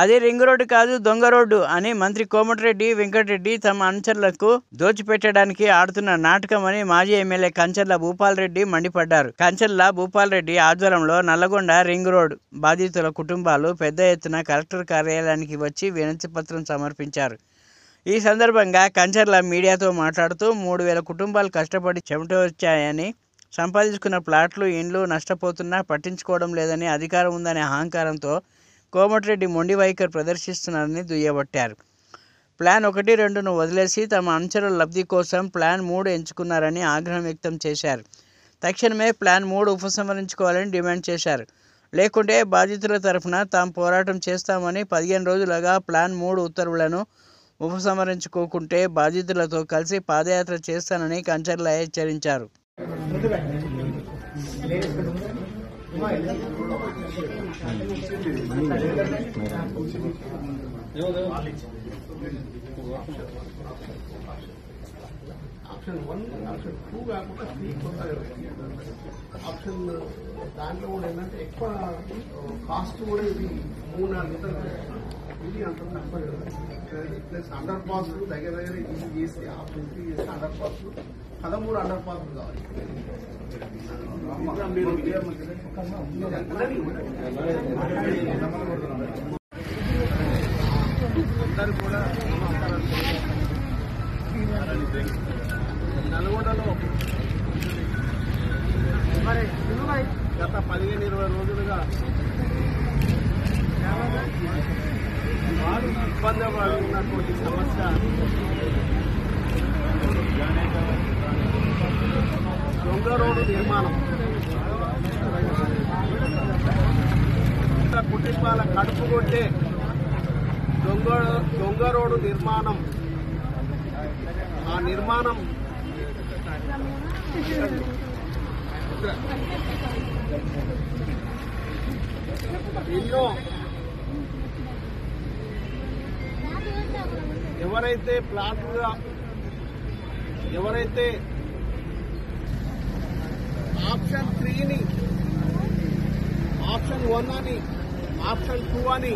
అది ring road కాదు, దొంగ రోడ్డు అని మంత్రి కోమటిరెడ్డి వెంకటరెడ్డి తమ అనుచరులకు దోచిపెట్టడానికి ఆడుతున్న నాటకమని మాజీ ఎమ్మెల్యే కంచర్ల భూపాల్ రెడ్డి మండిపడ్డారు. కంచర్ల భూపాల్ రెడ్డి ఆధ్వర్యంలో నల్లగొండ రింగ్ రోడ్ బాధితుల కుటుంబాలు పెద్ద ఎత్తున కలెక్టర్ కార్యాలయానికి వచ్చి వినతి పత్రం సమర్పించారు. ఈ సందర్భంగా కంచర్ల మీడియాతో మాట్లాడుతూ 3,000 కుటుంబాలు కష్టపడి చెమట వచ్చాయని, సంపాదించుకున్న ప్లాట్లు, ఇండ్లు నష్టపోతున్నా పట్టించుకోవడం లేదని, అధికారం ఉందనే అహంకారంతో కోమటిరెడ్డి మొండి వైఖరి ప్రదర్శిస్తున్నారని దుయ్యబట్టారు. ప్లాన్ 1, 2ను వదిలేసి తమ అనుచరుల లబ్ధి కోసం ప్లాన్ 3 ఎంచుకున్నారని ఆగ్రహం వ్యక్తం చేశారు. తక్షణమే ప్లాన్ 3 ఉపసంహరించుకోవాలని డిమాండ్ చేశారు. లేకుంటే బాధితుల తరఫున తాము పోరాటం చేస్తామని, 15 రోజులుగా ప్లాన్ 3 ఉత్తర్వులను ఉపసంహరించుకోకుంటే బాధితులతో కలిసి పాదయాత్ర చేస్తానని కంచర్ల హెచ్చరించారు. ఆప్షన్ 1, ఆప్షన్ 2 కాకుండా 3 కొత్త ఆప్షన్. దాంట్లో కూడా ఏంటంటే ఎక్కువ కాస్ట్ కూడా ఇది 3-4 ఇది అంత తక్కువ ప్లస్ అండర్ పాస్ దగ్గర ఇది చేసి ఆప్షన్ 3 చేసి అండర్ పాస్ 13 అండర్ పాస్ కావాలి. అందరూ కూడా నల్గొండలో గత 15-20 రోజులుగా ఇబ్బంది పడుతున్నటువంటి సమస్య దొంగ రోడ్డు నిర్మాణం. కుటుంబాల కడుపు కొట్టే దొంగ రోడ్డు నిర్మాణం. ఆ నిర్మాణం ఎన్నో ఎవరైతే ఆప్షన్ 3ని, ఆప్షన్ 1 అని, ఆప్షన్ 2 అని